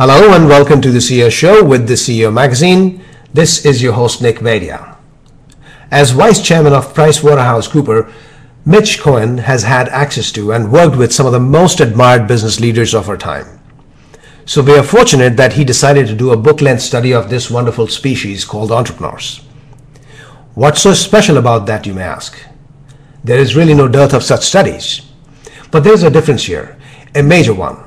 Hello and welcome to the CEO Show with the CEO Magazine. This is your host Nick Vadia. As Vice Chairman of PricewaterhouseCoopers, Mitch Cohen has had access to and worked with some of the most admired business leaders of our time. So we are fortunate that he decided to do a book-length study of this wonderful species called entrepreneurs. What's so special about that, you may ask? There is really no dearth of such studies. But there's a difference here, a major one.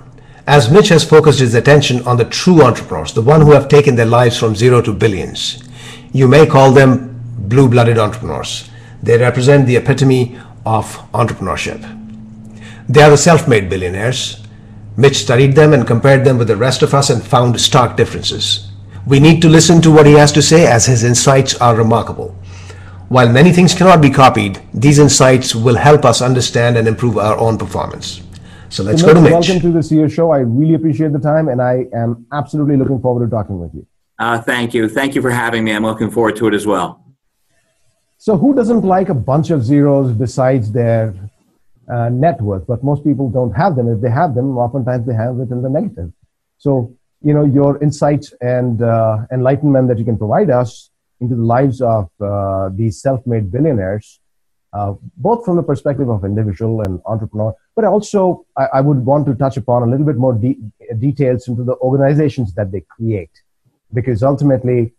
As Mitch has focused his attention on the true entrepreneurs, the one who have taken their lives from zero to billions. You may call them blue-blooded entrepreneurs. They represent the epitome of entrepreneurship. They are the self-made billionaires. Mitch studied them and compared them with the rest of us and found stark differences. We need to listen to what he has to say as his insights are remarkable. While many things cannot be copied, these insights will help us understand and improve our own performance. So let's go to Mitch. Welcome to the CEO Show. I really appreciate the time, and I am absolutely looking forward to talking with you. Thank you. Thank you for having me. I'm looking forward to it as well. So who doesn't like a bunch of zeros besides their net worth? But most people don't have them. If they have them, oftentimes they have it in the negative. So, your insights and enlightenment that you can provide us into the lives of these self-made billionaires, both from the perspective of individual and entrepreneur, but also I would want to touch upon a little bit more details into the organizations that they create, because ultimately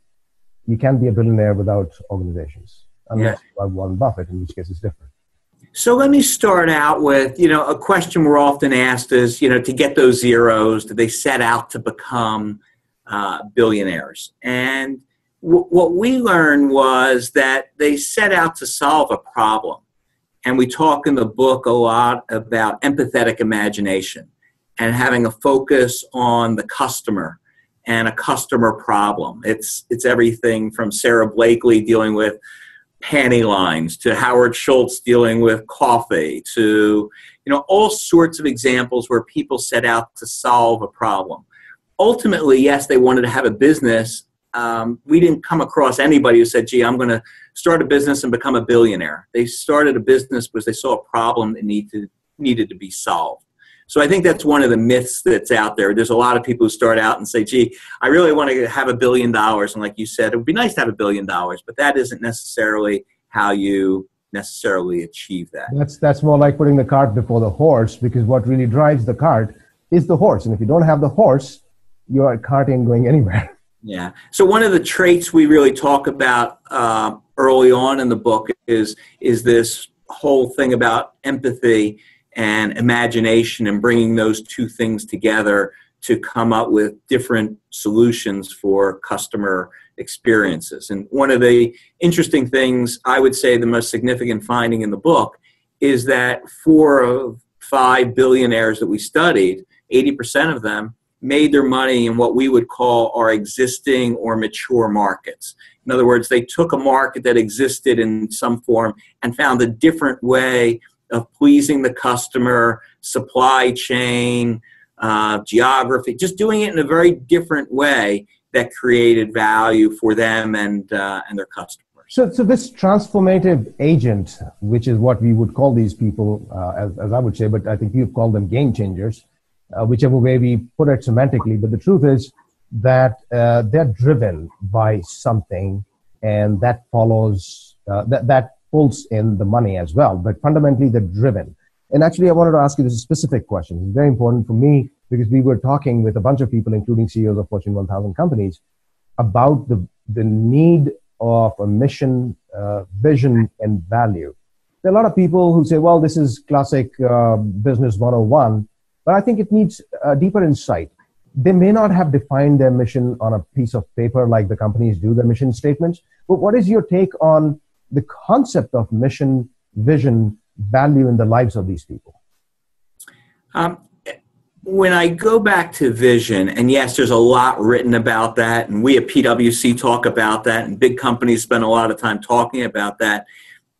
you can't be a billionaire without organizations, unless you are Warren Buffett, in which case it's different. So let me start out with, a question we're often asked is, to get those zeros, do they set out to become billionaires? And what we learned was that they set out to solve a problem. And we talk in the book a lot about empathetic imagination and having a focus on the customer and a customer problem. It's everything from Sarah Blakely dealing with panty lines to Howard Schultz dealing with coffee to, all sorts of examples where people set out to solve a problem. Ultimately, yes, they wanted to have a business. We didn't come across anybody who said, gee, I'm going to start a business and become a billionaire. They started a business because they saw a problem that needed to be solved. So I think that's one of the myths that's out there. There's a lot of people who start out and say, gee, I really want to have $1 billion. And like you said, it would be nice to have $1 billion, but that isn't necessarily how you necessarily achieve that. That's more like putting the cart before the horse, because what really drives the cart is the horse. And if you don't have the horse, your cart ain't going anywhere. Yeah. So one of the traits we really talk about early on in the book is this whole thing about empathy and imagination and bringing those two things together to come up with different solutions for customer experiences. And one of the interesting things, I would say the most significant finding in the book, is that 4 of 5 billionaires that we studied, 80% of them, made their money in what we would call our existing or mature markets. In other words, they took a market that existed in some form and found a different way of pleasing the customer, supply chain, geography, just doing it in a very different way that created value for them and their customers. So this transformative agent, which is what we would call these people, as I would say, but I think you've called them game changers, whichever way we put it semantically. But the truth is that they're driven by something, and that follows, that pulls in the money as well. But fundamentally, they're driven. And actually, I wanted to ask you this specific question. It's very important for me because we were talking with a bunch of people, including CEOs of Fortune 1000 companies, about the need of a mission, vision, and value. There are a lot of people who say, well, this is classic business 101, but I think it needs a deeper insight. They may not have defined their mission on a piece of paper like the companies do, their mission statements, but what is your take on the concept of mission, vision, value in the lives of these people? When I go back to vision, and yes, there's a lot written about that, and we at PwC talk about that, and big companies spend a lot of time talking about that.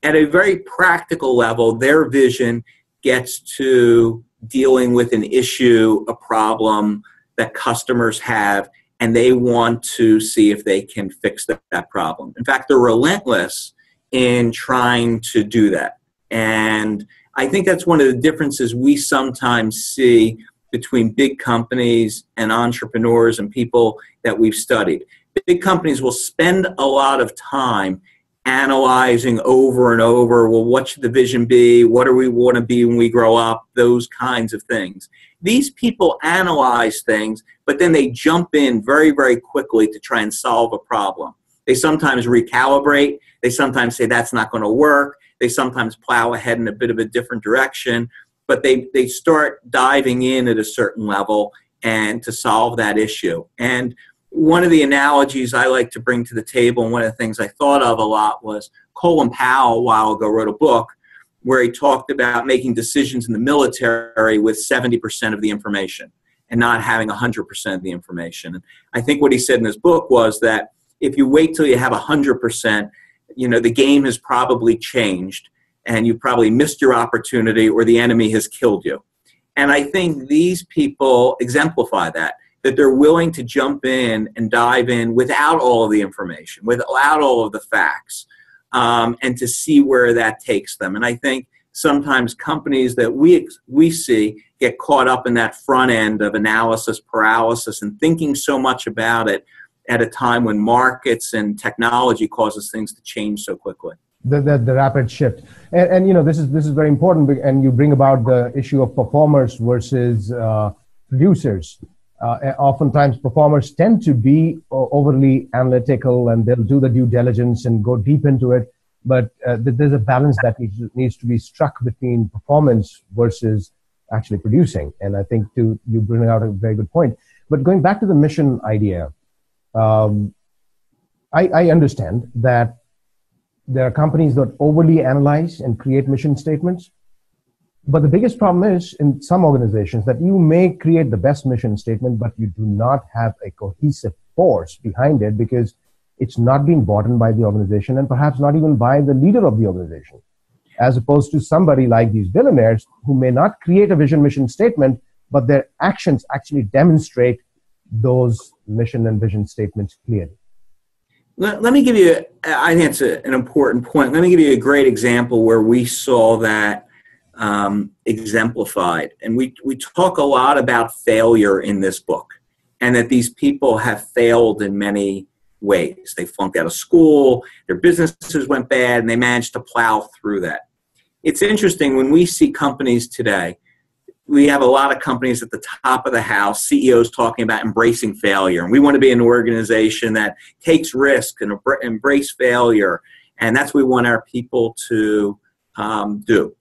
At a very practical level, their vision gets to dealing with an issue, a problem that customers have, and they want to see if they can fix that problem. In fact, they're relentless in trying to do that. And I think that's one of the differences we sometimes see between big companies and entrepreneurs and people that we've studied. Big companies will spend a lot of time analyzing over and over, well, what should the vision be? What do we want to be when we grow up? Those kinds of things. These people analyze things, but then they jump in very, very quickly to try and solve a problem. They sometimes recalibrate. They sometimes say that's not going to work. They sometimes plow ahead in a bit of a different direction, but they start diving in at a certain level and to solve that issue. And one of the analogies I like to bring to the table, and one of the things I thought of a lot, was Colin Powell a while ago wrote a book where he talked about making decisions in the military with 70% of the information and not having 100% of the information. And I think what he said in his book was that if you wait till you have 100%, the game has probably changed and you probably missed your opportunity or the enemy has killed you. And I think these people exemplify that they're willing to jump in and dive in without all of the information, without all of the facts, and to see where that takes them. And I think sometimes companies that we see get caught up in that front end of analysis paralysis and thinking so much about it at a time when markets and technology causes things to change so quickly. The rapid shift. And this is very important, and you bring about the issue of performers versus producers. Oftentimes performers tend to be overly analytical and they'll do the due diligence and go deep into it. But there's a balance that needs to be struck between performance versus actually producing. And I think you bring out a very good point. But going back to the mission idea, I understand that there are companies that overly analyze and create mission statements. But the biggest problem is in some organizations that you may create the best mission statement, but you do not have a cohesive force behind it because it's not being bought in by the organization and perhaps not even by the leader of the organization, as opposed to somebody like these billionaires who may not create a vision mission statement, but their actions actually demonstrate those mission and vision statements clearly. Let me give you, I think it's an important point. Let me give you a great example where we saw that exemplified. And we talk a lot about failure in this book and that these people have failed in many ways. They flunked out of school, their businesses went bad, and they managed to plow through that. It's interesting when we see companies today, we have a lot of companies at the top of the house, CEOs talking about embracing failure. And we want to be an organization that takes risk and embrace failure. And that's what we want our people to do.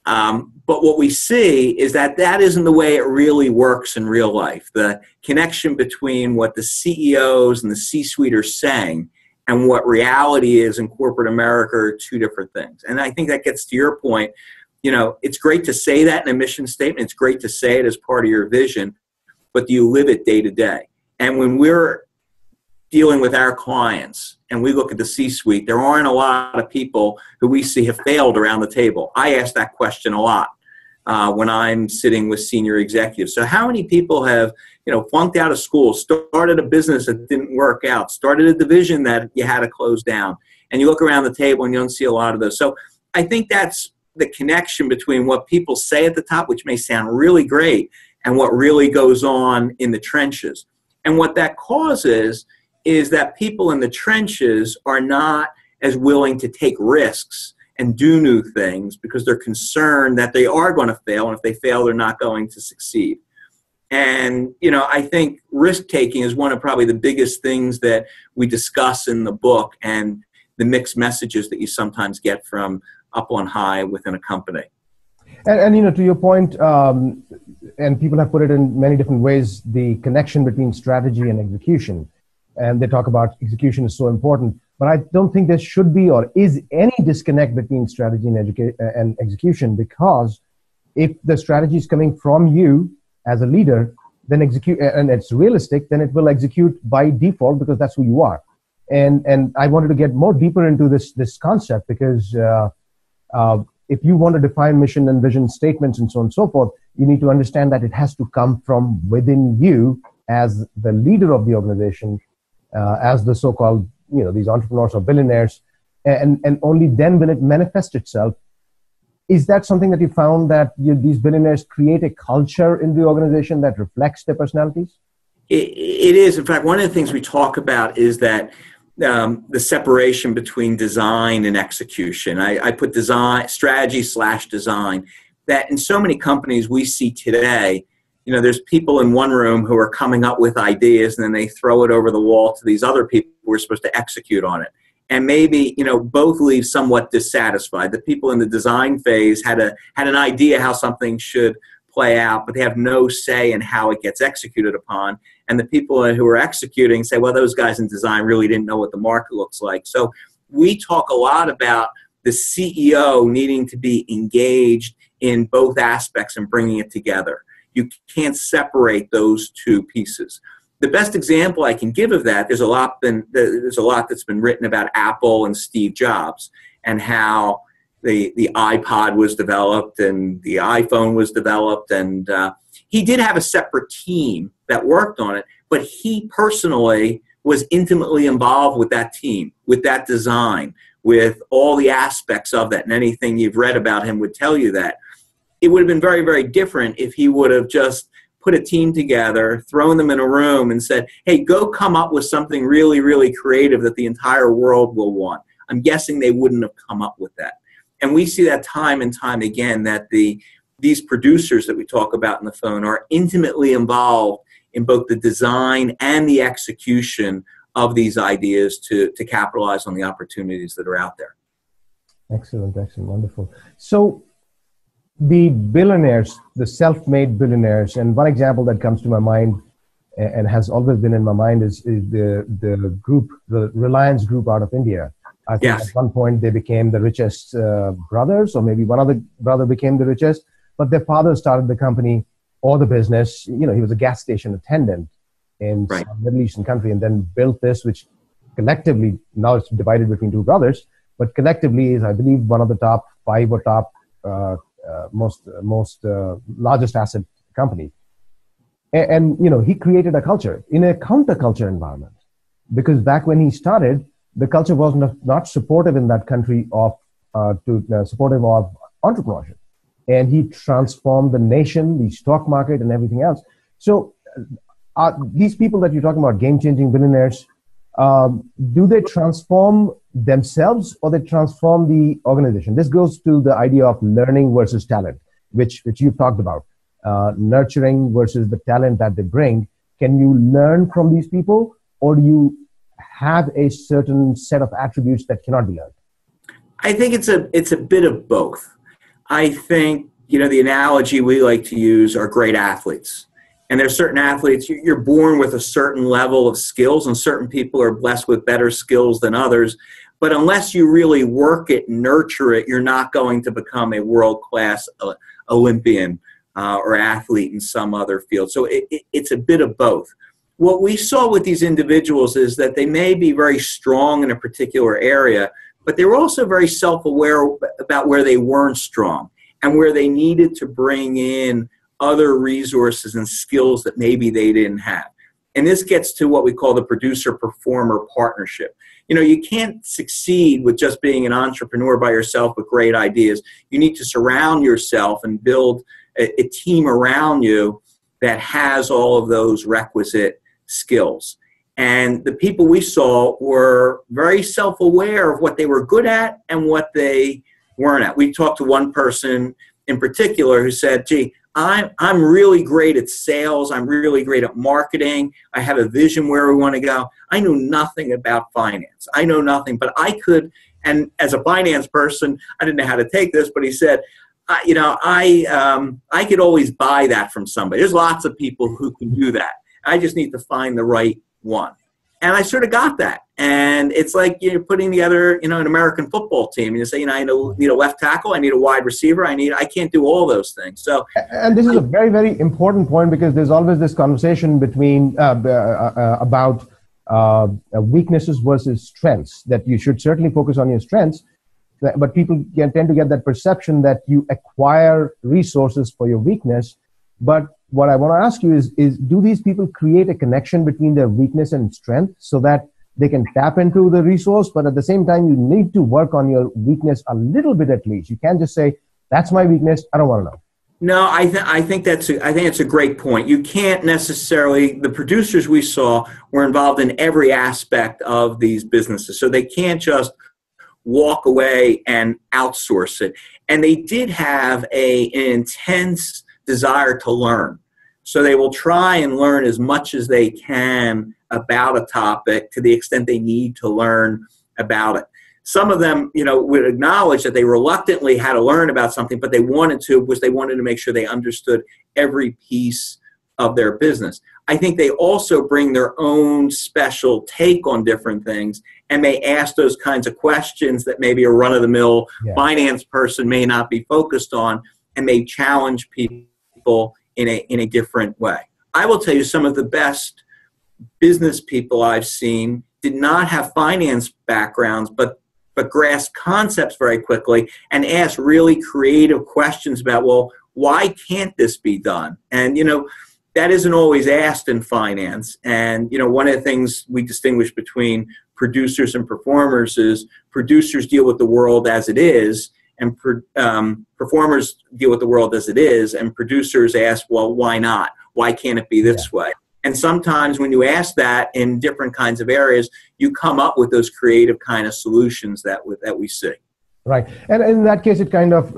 But what we see is that isn't the way it really works in real life. The connection between what the CEOs and the C-suite are saying and what reality is in corporate America are two different things. And I think that gets to your point. It's great to say that in a mission statement. It's great to say it as part of your vision, but do you live it day to day? And when we're dealing with our clients and we look at the C-suite, there aren't a lot of people who we see have failed around the table. I ask that question a lot when I'm sitting with senior executives. So how many people have, flunked out of school, started a business that didn't work out, started a division that you had to close down, and you look around the table and you don't see a lot of those. So I think that's the connection between what people say at the top, which may sound really great, and what really goes on in the trenches. And what that causes is that people in the trenches are not as willing to take risks and do new things because they're concerned that they are going to fail, and if they fail, they're not going to succeed. And, I think risk-taking is one of probably the biggest things that we discuss in the book and the mixed messages that you sometimes get from up on high within a company. And to your point, and people have put it in many different ways, the connection between strategy and execution. And they talk about execution is so important, but I don't think there should be or is any disconnect between strategy and execution, because if the strategy is coming from you as a leader, then and it's realistic, then it will execute by default because that's who you are. And I wanted to get more deeper into this concept because if you want to define mission and vision statements and so on and so forth, you need to understand that it has to come from within you as the leader of the organization, as the so-called, these entrepreneurs or billionaires, and only then will it manifest itself Is that something that you found that these billionaires create a culture in the organization that reflects their personalities? It is. In fact, one of the things we talk about is that the separation between design and execution. I put design, strategy/design, that in so many companies we see today, there's people in one room who are coming up with ideas, and then they throw it over the wall to these other people who are supposed to execute on it. And maybe, both leave somewhat dissatisfied. The people in the design phase had an idea how something should play out, but they have no say in how it gets executed upon. And the people who are executing say, well, those guys in design really didn't know what the market looks like. So we talk a lot about the CEO needing to be engaged in both aspects and bringing it together. You can't separate those two pieces. The best example I can give of that, there's a lot that's been written about Apple and Steve Jobs and how the iPod was developed and the iPhone was developed, and he did have a separate team that worked on it, but he personally was intimately involved with that team, with that design, with all the aspects of that, and anything you've read about him would tell you that. It would have been very, very different if he would have just put a team together, thrown them in a room and said, hey, go come up with something really, really creative that the entire world will want. I'm guessing they wouldn't have come up with that. And we see that time and time again, that these producers that we talk about on the phone are intimately involved in both the design and the execution of these ideas to capitalize on the opportunities that are out there. Excellent, wonderful. So the billionaires, the self-made billionaires, and one example that comes to my mind and has always been in my mind is the group, the Reliance Group out of India. I think at one point they became the richest brothers, or maybe one of the brother became the richest, but their father started the company or the business. He was a gas station attendant in some Middle Eastern country, and then built this, which collectively, now it's divided between two brothers, but collectively is, I believe, one of the top 5 or top most largest asset company. And he created a culture in a counterculture environment, because back when he started, the culture was not supportive in that country of supportive of entrepreneurship, and he transformed the nation, the stock market, and everything else. So these people that you're talking about, game-changing billionaires, do they transform themselves or they transform the organization? This goes to the idea of learning versus talent, which you've talked about, nurturing versus the talent that they bring. Can you learn from these people, or do you have a certain set of attributes that cannot be learned? I think it's a bit of both. I think, the analogy we like to use are great athletes. And there's certain athletes, you're born with a certain level of skills, and certain people are blessed with better skills than others. But unless you really work it, nurture it, you're not going to become a world-class Olympian or athlete in some other field. So it's a bit of both. What we saw with these individuals is that they may be very strong in a particular area, but they were also very self-aware about where they weren't strong and where they needed to bring in other resources and skills that maybe they didn't have. And this gets to what we call the producer-performer partnership. You can't succeed with just being an entrepreneur by yourself with great ideas. You need to surround yourself and build a team around you that has all of those requisite skills. And the people we saw were very self-aware of what they were good at and what they weren't at. We talked to one person in particular who said, gee, I'm really great at sales. I'm really great at marketing. I have a vision where we want to go. I knew nothing about finance. I know nothing, but I could, and as a finance person, I didn't know how to take this, but he said, I could always buy that from somebody. There's lots of people who can do that. I just need to find the right one. And I sort of got that. And it's like you're putting together, an American football team. And you say, I need a left tackle. I need a wide receiver. I can't do all those things. So, and this is a very, very important point, because there's always this conversation between about weaknesses versus strengths, that you should certainly focus on your strengths. But people tend to get that perception that you acquire resources for your weakness. But what I want to ask you is do these people create a connection between their weakness and strength so that they can tap into the resource, but at the same time, you need to work on your weakness a little bit at least. You can't just say, That's my weakness. I don't want to know. No, I think it's a great point. You can't necessarily, the producers we saw were involved in every aspect of these businesses, so they can't just walk away and outsource it. And they did have an intense desire to learn. So they will try and learn as much as they can about a topic to the extent they need to learn about it. Some of them, would acknowledge that they reluctantly had to learn about something, but they wanted to make sure they understood every piece of their business. I think they also bring their own special take on different things and may ask those kinds of questions that maybe a run-of-the-mill finance person may not be focused on, and may challenge people in a different way. I will tell you, some of the best business people I've seen did not have finance backgrounds, but grasp concepts very quickly and ask really creative questions about, well, why can't this be done? And, that isn't always asked in finance. And, one of the things we distinguish between producers and performers is producers deal with the world as it is, and performers deal with the world as it is, and producers ask, well, why not? Why can't it be this way? And sometimes when you ask that in different kinds of areas, you come up with those creative kind of solutions that we see. Right. And in that case, it kind of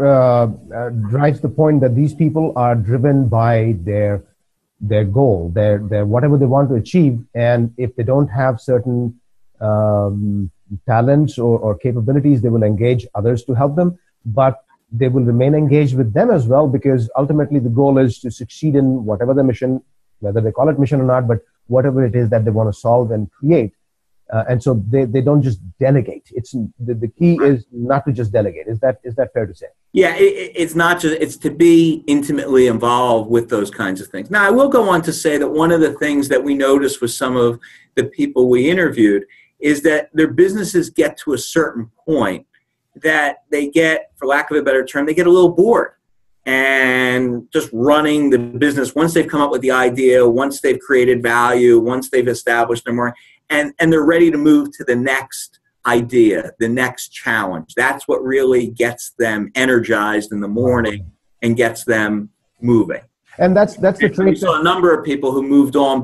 drives the point that these people are driven by their goal, their whatever they want to achieve. And if they don't have certain talents or capabilities, they will engage others to help them. But they will remain engaged with them as well, because ultimately the goal is to succeed in whatever the mission, whether they call it mission or not, but whatever it is that they want to solve and create. And so they don't just delegate. It's the key is not to just delegate. Is that fair to say? Yeah, it's not just, it's to be intimately involved with those kinds of things. Now, I will go on to say that one of the things that we noticed with some of the people we interviewed is that their businesses get to a certain point that they get, for lack of a better term, they get a little bored. And just running the business, once they've come up with the idea, once they've created value, once they've established their market, and they're ready to move to the next idea, the next challenge. That's what really gets them energized in the morning and gets them moving. And that's the trait. We saw a number of people who moved on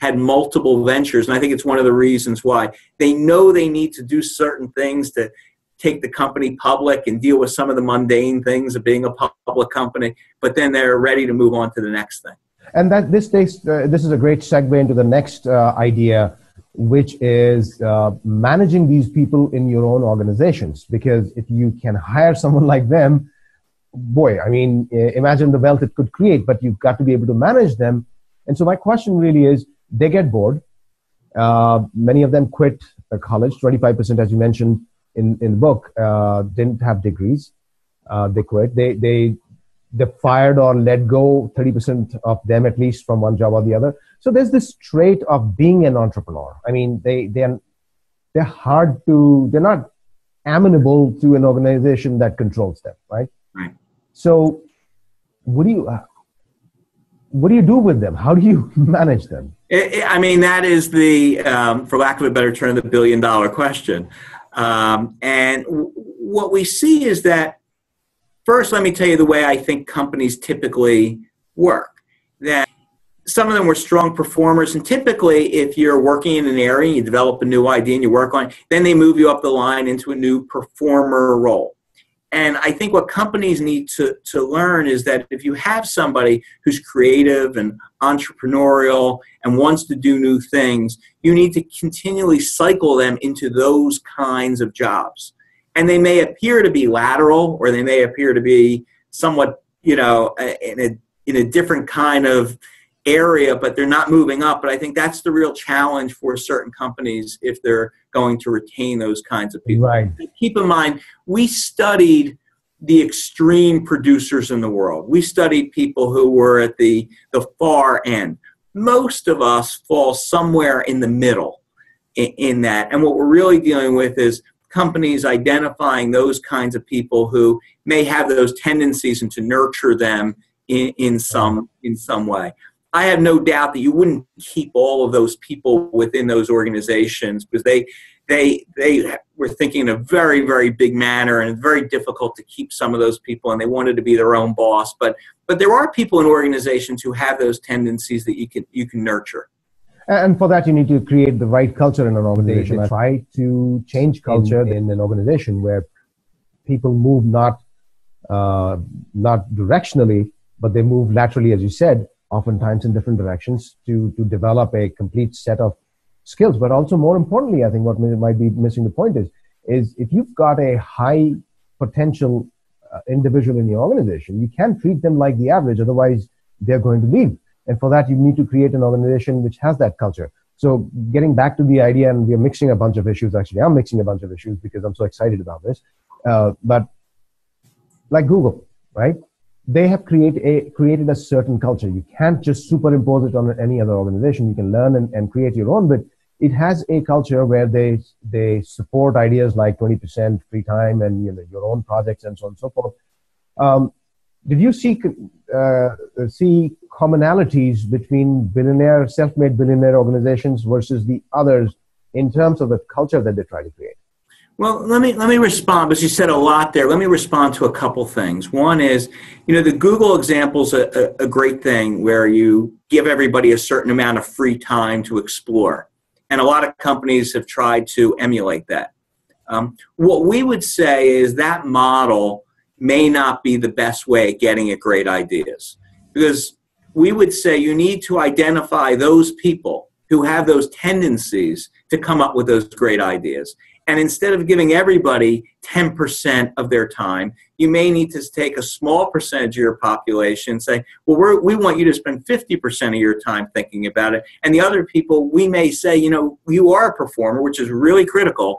had multiple ventures, and I think it's one of the reasons why. They know they need to do certain things to take the company public and deal with some of the mundane things of being a public company, but then they're ready to move on to the next thing. And that this is a great segue into the next idea, which is managing these people in your own organizations. Because if you can hire someone like them, boy, I mean, imagine the wealth it could create, but you've got to be able to manage them. And so my question really is, they get bored. Many of them quit college, 25%, as you mentioned in the book, didn't have degrees. They quit. They fired or let go 30% of them, at least, from one job or the other. So there's this trait of being an entrepreneur. I mean, they're not amenable to an organization that controls them, right? Right. So what do you do with them? How do you manage them? I mean, that is for lack of a better term, the $1 billion question. And what we see is that, first, let me tell you the way I think companies typically work. That some of them were strong performers, and typically if you're working in an area, you develop a new idea and you work on it, then they move you up the line into a new performer role. And I think what companies need to learn is that if you have somebody who's creative and entrepreneurial and wants to do new things, you need to continually cycle them into those kinds of jobs. And they may appear to be lateral, or they may appear to be somewhat, in a different kind of area, but they're not moving up. But I think that's the real challenge for certain companies if they're going to retain those kinds of people. Right. Keep in mind, we studied the extreme producers in the world. We studied people who were at the far end. Most of us fall somewhere in the middle in that. And what we're really dealing with is companies identifying those kinds of people who may have those tendencies and to nurture them in some way. I have no doubt that you wouldn't keep all of those people within those organizations because they were thinking in a very, very big manner, and it's very difficult to keep some of those people, and they wanted to be their own boss. But there are people in organizations who have those tendencies that you can nurture. And for that, you need to create the right culture in an organization. I try to change culture in an organization where people move not directionally, but they move laterally, as you said, oftentimes in different directions to develop a complete set of skills. But also, more importantly, I think what might be missing the point is if you've got a high potential individual in your organization, you can't treat them like the average, otherwise they're going to leave. And for that, you need to create an organization which has that culture. So getting back to the idea, and we're mixing a bunch of issues, actually, I'm mixing a bunch of issues because I'm so excited about this. But like Google, right? They have created a certain culture. You can't just superimpose it on any other organization. You can learn and create your own, but it has a culture where they support ideas like 20% free time and your own projects and so on and so forth. Did you see commonalities between self-made billionaire organizations versus the others in terms of the culture that they try to create? Well, let me respond, because you said a lot there. Let me respond to a couple things. One is, the Google example is a great thing where you give everybody a certain amount of free time to explore. And a lot of companies have tried to emulate that. What we would say is that model may not be the best way of getting at great ideas, because we would say you need to identify those people who have those tendencies to come up with those great ideas. And instead of giving everybody 10% of their time, you may need to take a small percentage of your population and say, well, we want you to spend 50% of your time thinking about it. And the other people, we may say, you are a performer, which is really critical,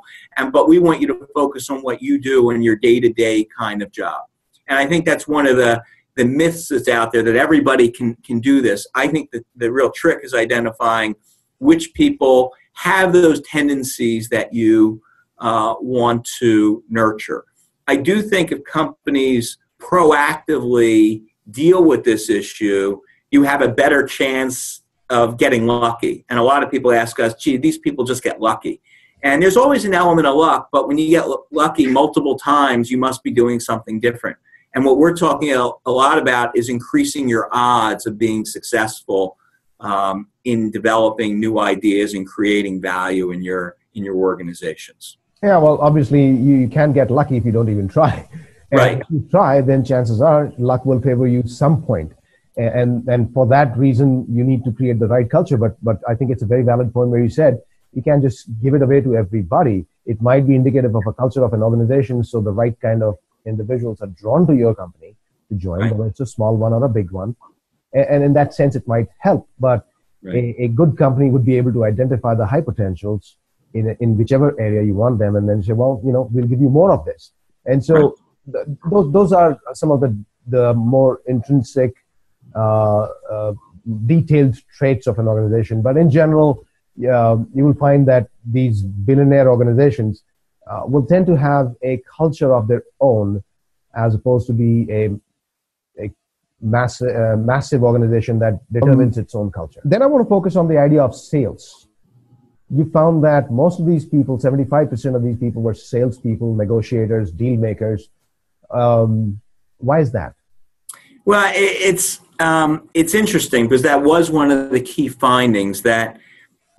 but we want you to focus on what you do in your day-to-day kind of job. And I think that's one of the myths that's out there, that everybody can do this. I think that the real trick is identifying which people have those tendencies that you want to nurture. I do think if companies proactively deal with this issue, you have a better chance of getting lucky. And a lot of people ask us, gee, these people just get lucky. And there's always an element of luck, but when you get lucky multiple times, you must be doing something different. And what we're talking a lot about is increasing your odds of being successful in developing new ideas and creating value in your organizations. Yeah, well, obviously, you can't get lucky if you don't even try. And right. If you try, then chances are luck will favor you some point. And for that reason, you need to create the right culture. But I think it's a very valid point where you said you can't just give it away to everybody. It might be indicative of a culture of an organization, so the right kind of individuals are drawn to your company to join, right, whether it's a small one or a big one. And in that sense, it might help. But right, a good company would be able to identify the high potentials in whichever area you want them, and then say, well, we'll give you more of this. And so right, those are some of the more intrinsic, detailed traits of an organization. But in general, you will find that these billionaire organizations will tend to have a culture of their own, as opposed to be a massive organization that determines its own culture. Then I want to focus on the idea of sales. You found that most of these people, 75% of these people, were salespeople, negotiators, deal makers. Why is that? Well, it's interesting, because that was one of the key findings, that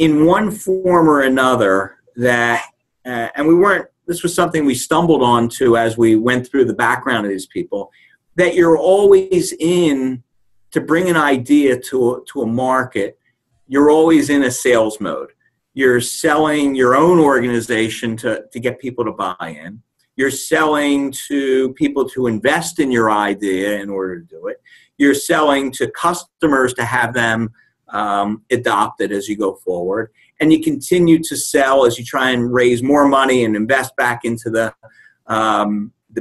in one form or another, that and this was something we stumbled onto as we went through the background of these people, that you're always to bring an idea to a market, you're always in a sales mode. You're selling your own organization to get people to buy in. You're selling to people to invest in your idea in order to do it. You're selling to customers to have them adopt it as you go forward. And you continue to sell as you try and raise more money and invest back into the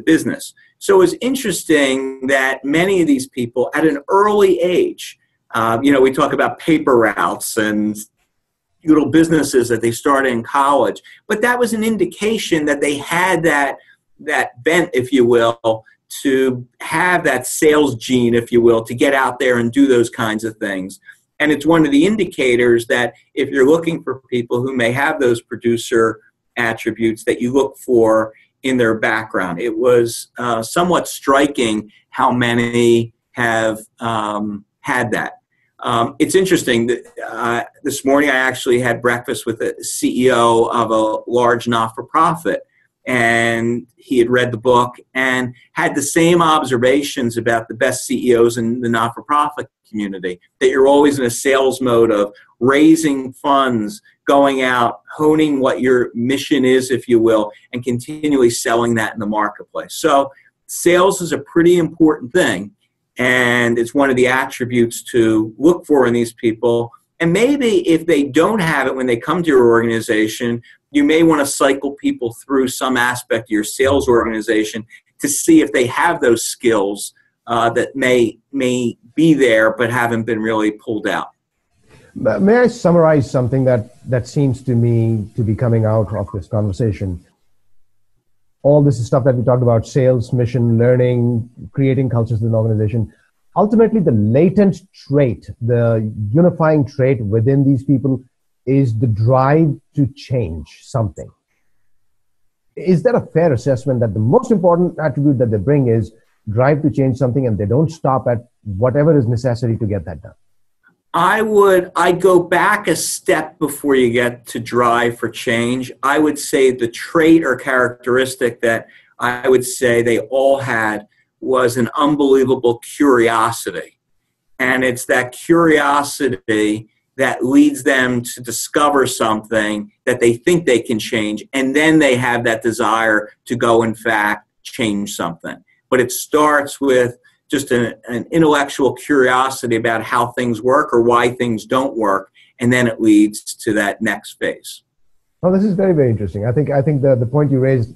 business. So it's interesting that many of these people at an early age, we talk about paper routes and little businesses that they started in college, but that was an indication that they had that bent, if you will, to have that sales gene, if you will, to get out there and do those kinds of things. And it's one of the indicators that if you're looking for people who may have those producer attributes, that you look for in their background. It was somewhat striking how many have had that. It's interesting that this morning I actually had breakfast with the CEO of a large not-for-profit, and he had read the book and had the same observations about the best CEOs in the not-for-profit community, that you're always in a sales mode of raising funds, going out, honing what your mission is, if you will, and continually selling that in the marketplace. So sales is a pretty important thing, and it's one of the attributes to look for in these people. And maybe if they don't have it when they come to your organization, you may want to cycle people through some aspect of your sales organization to see if they have those skills that may be there but haven't been really pulled out. May I summarize something that seems to me to be coming out of this conversation? All this is stuff that we talked about: sales, mission, learning, creating cultures in an organization. Ultimately, the latent trait, the unifying trait within these people is the drive to change something. Is that a fair assessment, that the most important attribute that they bring is drive to change something, and they don't stop at whatever is necessary to get that done? I'd go back a step before you get to drive for change. I would say the trait or characteristic that I would say they all had was an unbelievable curiosity. And it's that curiosity that leads them to discover something that they think they can change, and then they have that desire to go, in fact, change something. But it starts with just an intellectual curiosity about how things work or why things don't work, and then it leads to that next phase. Well, this is very, very interesting. I think the point you raised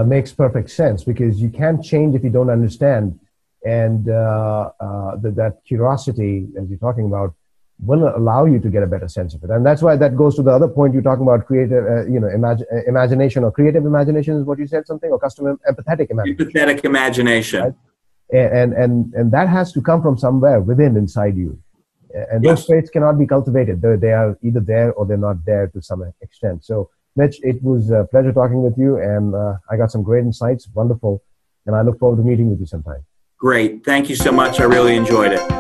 makes perfect sense, because you can't change if you don't understand, and that curiosity, as you're talking about, will allow you to get a better sense of it. And that's why that goes to the other point you're talking about: creative, imagination, or creative imagination is what you said, something, or customer empathetic imagination. Empathetic imagination. Right? And that has to come from somewhere within, inside you. And those traits cannot be cultivated. They are either there or they're not there to some extent. So, Mitch, it was a pleasure talking with you, and I got some great insights. Wonderful. And I look forward to meeting with you sometime. Great. Thank you so much. I really enjoyed it.